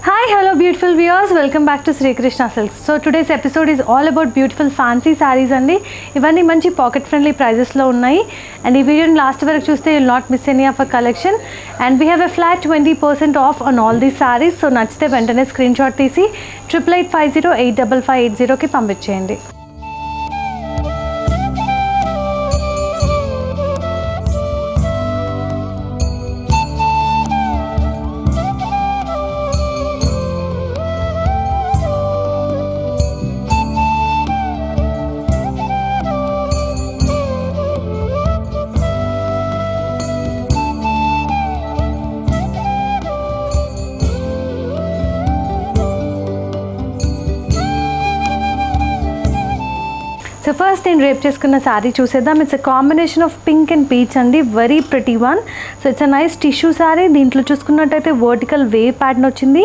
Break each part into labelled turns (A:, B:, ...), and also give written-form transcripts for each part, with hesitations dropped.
A: Hi, hello beautiful viewers, welcome back to Sri Krishna Silks. So today's episode is all about beautiful fancy sarees andi. Ivanni manchi pocket friendly prices lo unnayi and ee video ni last varaku chuste you will not miss any of our collection and we have a flat 20% off on all these sarees. So nachithe ventane screenshot teesi 8850855580 ki పంపించేయండి. So first నేను drape చేసుకున్న శారీ చూసేద్దాం. It's a combination of pink and peach అండి, very pretty one. So it's a nice tissue sari. దీంట్లో చూసుకున్నట్టయితే vertical wave pattern వచ్చింది,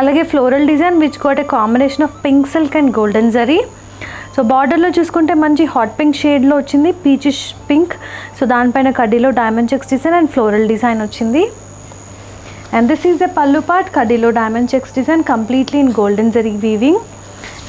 A: అలాగే floral design which got a combination of pink silk and golden zari. So బార్డర్లో చూసుకుంటే మంచి హాట్ పింక్ షేడ్లో వచ్చింది, పీచిష్ పింక్. సో దానిపైన కడ్డీలో diamond checks design and floral design వచ్చింది. And this is the pallu part, కడ్డీలో diamond checks design completely in golden zari weaving.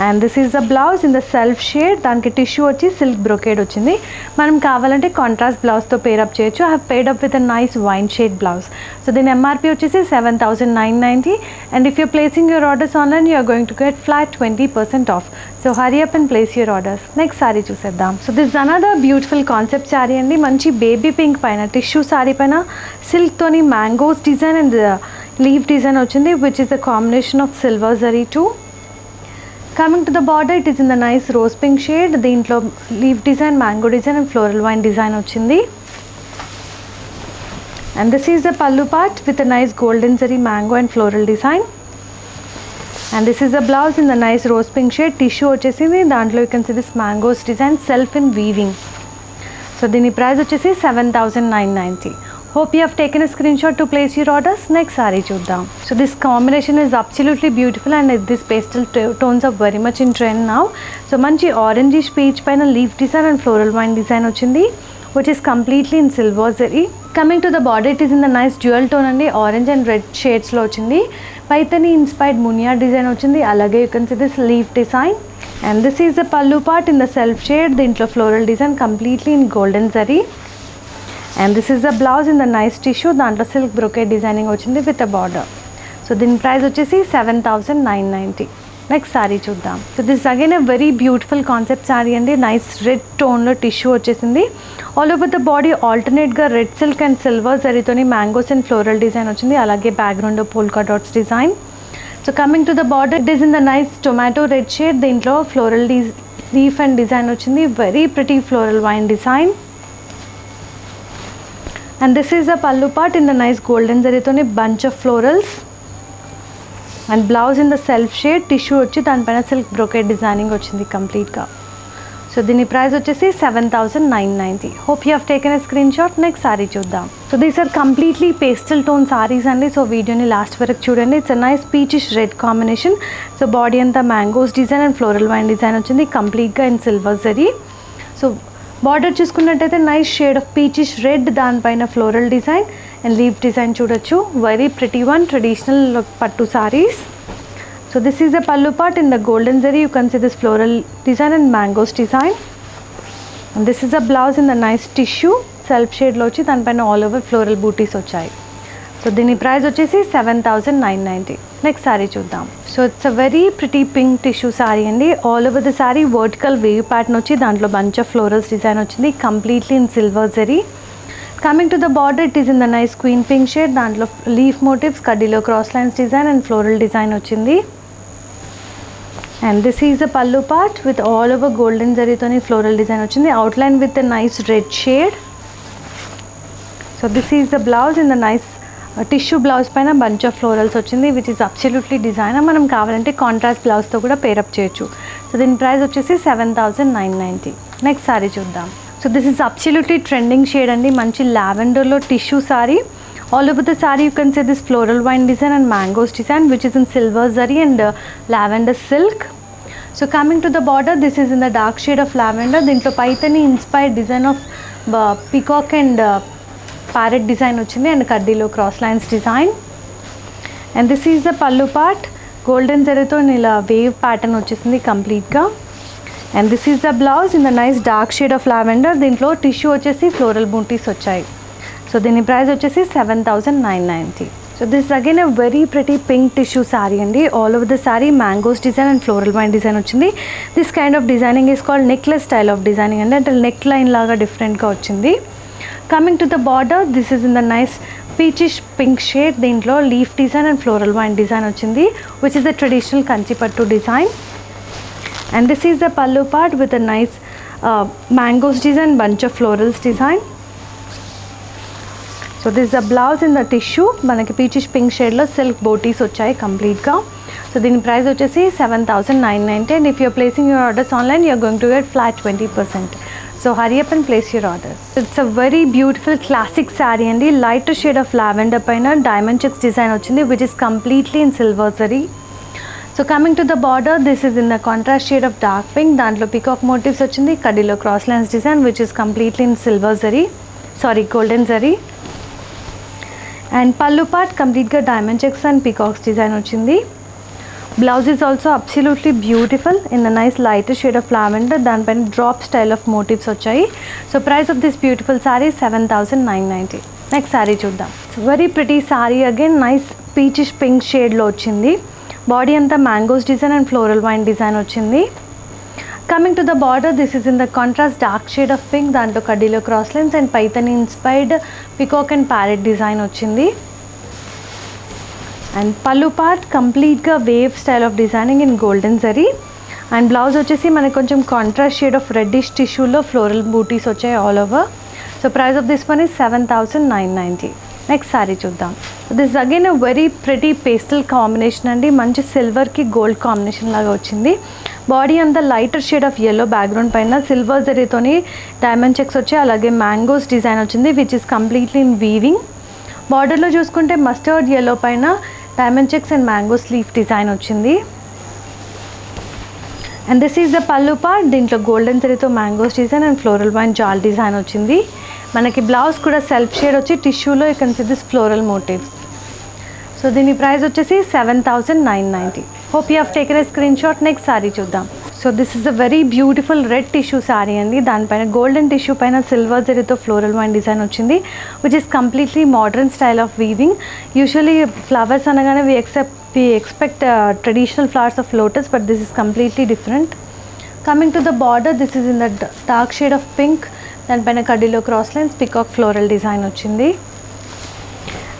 A: And this is the blouse in the self shade. దానికి tissue వచ్చి silk brocade వచ్చింది. మనం కావాలంటే contrast బ్లౌజ్తో pair up చేయొచ్చు. I have paired up with a nice wine shade blouse. So దీని MRP వచ్చేసి 7,990 and if you're placing your orders online you are going to get flat 20% off. So hurry up and place your orders. Next sari చూసేద్దాం. So this another beautiful concept sari అండి. మంచి baby pink పైన tissue sari పైన సిల్క్తోని mangoes design and leave design వచ్చింది which is the combination of silver zari too. Coming to the border, it is in the nice rose pink shade. దీంట్లో leaf design, mango design and floral vine design వచ్చింది. And this is the pallu part with a nice golden zari mango and floral design. And this is the blouse in the nice rose pink shade. Tissue వచ్చేసింది, దాంట్లో you can see this mangoes design self in weaving. So దీని price వచ్చేసి 7,990. Hope you have taken a screenshot to place your orders. Next saree చూద్దాం. So this combination is absolutely beautiful and this pastel tones are very much in trend now. So మంచి orangish peach పైన leaf design and floral vine design వచ్చింది which is completely in silver zari. Coming to the border, it is in the nice dual tone అండి, orange and red shades లో వచ్చింది. Paithani inspired munia design వచ్చింది, అలాగే you can see this leaf design. And this is the pallu part in the self shade. దీంట్లో floral design completely in golden zari. And this is the blouse in the nice tissue. దాంట్లో silk brocade designing వచ్చింది with a border. So దీని price వచ్చేసి 7,990. Next sari చూద్దాం. So this again a very beautiful concept sari అండి. Nice red టోన్లో tissue వచ్చేసింది. All over the body ఆల్టర్నేట్గా red silk and silver జరీతోని మ్యాంగోస్ అండ్ ఫ్లోరల్ డిజైన్ వచ్చింది, అలాగే background polka dots design. So coming to the border, it is in the nice tomato red shade. దీంట్లో floral leaf and design వచ్చింది, very pretty floral vine design. And this is the pallu part in the nice golden zarithoni bunch of florals and blouse in the self shade. Tissue వచ్చి దానిపైన silk brocade designing వచ్చింది కంప్లీట్గా. So దీని price వచ్చేసి 7,990. Hope you have taken a screen shot. Next sari చూద్దాం. So these are completely pastel tone saris అండి. సో వీడియోని లాస్ట్ వరకు చూడండి. It's a nice peachish red combination. So body అంతా mangoes design and floral vine design వచ్చింది కంప్లీట్గా in silver zari. So border చూసుకున్నట్టయితే nice shade of peachish red, దానిపైన floral design and leave design చూడొచ్చు. Very pretty one traditional pattu saris. So this is the pallu part in the golden zari. You can see this floral design and mangoes design. And this is the blouse in the nice tissue self షేడ్లో వచ్చి దానిపైన all over floral buttis వచ్చాయి. So దీని price వచ్చేసి 7,990. Next sari చూద్దాం. So it's a very pretty pink tissue sari అండి. All over the sari vertical wave pattern వచ్చి దాంట్లో బంచ్ ఆఫ్ ఫ్లోరల్స్ డిజైన్ వచ్చింది completely in silver zari. Coming to the border, it is in the nice queen pink shade. దాంట్లో leaf motifs, కడ్డీలో cross lines design and floral design వచ్చింది. And this is the pallu part with all over golden జరీతోని floral design వచ్చింది, outline with the nice red shade. So this is the blouse in the nice tissue blouse పైన bunch of florals వచ్చింది which is absolutely design. మనం కావాలంటే contrast బ్లౌజ్తో కూడా pair up చేయొచ్చు. So దీని price వచ్చేసి 7,990. నెక్స్ట్ సారీ చూద్దాం. So this is absolutely trending shade అండి. మంచి లావెండర్లో tissue sari. All over the sari you can see this floral vine design and mangoes design which is in silver zari and lavender silk. So coming to the border, this is in the dark shade of lavender. దీంట్లో Paithani inspired design of peacock and parrot design వచ్చింది and కడ్డీలో cross lines design. And this is the pallu part. Golden జరీతో ఇలా wave pattern వచ్చేసింది కంప్లీట్గా. And this is the blouse in the nice dark shade of lavender. దీంట్లో tissue వచ్చేసి floral buttis వచ్చాయి. So దీని ప్రైస్ వచ్చేసి 7,990. So this again a very pretty pink tissue sari అండి. All over the sari mangoes design and floral vine design వచ్చింది. This kind of designing is called necklace style of designing అండి. అంటే neck line లాగా డిఫరెంట్గా వచ్చింది. Coming to the border, this is in the nice peachish pink shade. దీంట్లో leaf design and floral vine design వచ్చింది, which is the traditional Kanchipattu design. And this is the pallu part with a nice mangoes design, bunch of florals design. So this is a blouse in the tissue. మనకి peachish pink shade లో silk booties వచ్చాయి complete గా. So దీని price వచ్చేసి 7,990. and if you are placing your orders online, you are going to get flat 20%. So hurry up and place your orders. It's a very beautiful classic saree అండి. lighter shade of lavender పైన diamond checks design వచ్చింది, which is completely in silver zari. So coming to the border, this is in the contrast shade of dark pink. దాంట్లో peacock motifs వచ్చింది, కడ్డీలో cross lines design, which is completely in silver zari, golden zari. And pallu part complete గా diamond checks and peacocks design వచ్చింది. Blouse is also absolutely beautiful in the nice lighter shade of lavender. దానిపైన drop style of motifs వచ్చాయి. So price of this beautiful saree 7,990. Next saree చూద్దాం. Very pretty saree again nice peachish pink షేడ్లో వచ్చింది. Body అంతా mangoes design and floral vine design వచ్చింది. Coming to the border, this is in the contrast dark shade of pink. దాంట్లో కడ్డీలో cross lines and Paithani inspired peacock and parrot design వచ్చింది. And pallu part కంప్లీట్గా wave style of designing in golden zari. And blouse వచ్చేసి మనకి కొంచెం contrast shade of reddish టిష్యూలో floral buttis వచ్చాయి all over. So price of this one is 7,990. Next sari చూద్దాం. This again a very pretty pastel combination అండి. మంచి సిల్వర్కి గోల్డ్ కాంబినేషన్ లాగా వచ్చింది. బాడీ అంతా lighter shade of yellow background పైన సిల్వర్ జరీతోని డైమండ్ చెక్స్ వచ్చాయి, అలాగే మ్యాంగోస్ డిజైన్ వచ్చింది, which is completely in weaving. బార్డర్లో చూసుకుంటే మస్టర్డ్ ఎల్లో పైన diamond checks and mangoes leaf design వచ్చింది. And this is the pallu part. దీంట్లో గోల్డెన్ జరీతో mangoes design and floral vine జాల్ డిజైన్ వచ్చింది. మనకి బ్లౌజ్ కూడా సెల్ఫ్ షేడ్ వచ్చి టిష్యూలో you can see this floral motifs. So దీని ప్రైస్ వచ్చేసి 7,990. Hope you have taken a screen shot. Next sari చూద్దాం. So this is a very beautiful red tissue sari అండి. దానిపైన గోల్డెన్ టిష్యూ పైన సిల్వర్ జరీతో ఫ్లోరల్ వైన్ డిజైన్ వచ్చింది, which is completely modern style of weaving. Usually flowers అనగానే we expect traditional flowers of lotus, but this is completely different. Coming to the border, this is in the dark shade of pink. దానిపైన కడ్డీలో cross lines peacock floral design వచ్చింది.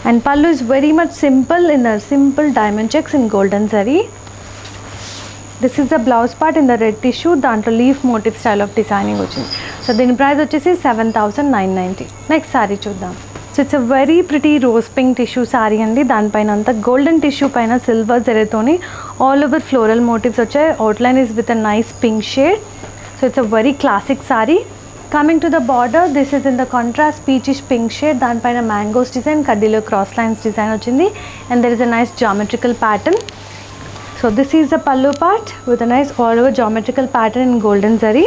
A: And pallu is very much simple in the simple diamond checks in golden zari. This is the blouse part in the red tissue. దాంట్లో leaf motif style of designing వచ్చింది. So దీని price వచ్చేసి 7,990. Next sari చూద్దాం. So it's a very pretty rose pink tissue sari అండి. దానిపైన అంతా golden tissue పైన silver జరీతోని ఆల్ ఓవర్ ఫ్లోరల్ మోటివ్స్ వచ్చాయి. Outline is with a nice pink shade. So it's a very classic sari. Coming to the border, this is in the contrast peachish pink shade. దానిపైన mangoes design, కడ్డీలో cross lines design వచ్చింది. And there is a nice geometrical pattern. So this is the pallu part with a nice all over geometrical pattern in golden zari.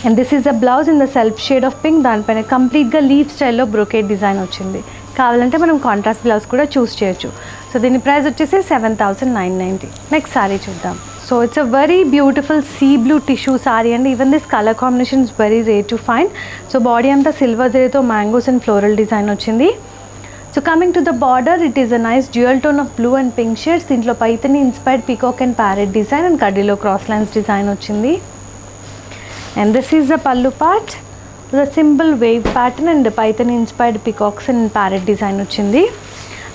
A: And this is the blouse in the self shade of pink. దానిపైన కంప్లీట్గా leaf స్టైల్లో brocade design వచ్చింది. కావాలంటే మనం contrast blouse కూడా చూస్ చేయొచ్చు. So దీని price వచ్చేసి 7,990. నెక్స్ట్ సారీ చూద్దాం. So it's a very beautiful sea blue tissue saree and even this color combination is very rare to find. So body anta silver zarito mangoes and floral design ochindi. So coming to the border, it is a nice dual tone of blue and pink shades. Dintlo paithani inspired peacock and parrot design and kadilo cross lines design ochindi. And this is the pallu part. The simple wave pattern and the python inspired peacocks and parrot design ochindi.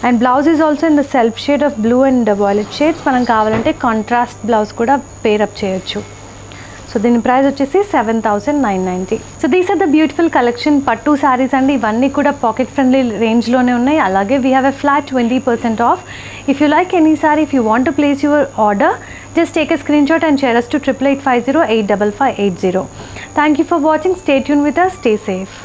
A: And blouse is also in the self shade of blue and violet shades. మనం కావాలంటే contrast blouse కూడా pair up చేయొచ్చు. So దీని price వచ్చేసి 7,990. So these are the beautiful collection pattu saris అండి. ఇవన్నీ కూడా pocket friendly రేంజ్లోనే ఉన్నాయి. అలాగే we have a flat 20% of. If you like any sorry, if you want to place your order, just take a screenshot and share us to 8850 85580. Thank you for watching. Stay tuned with us. Stay safe.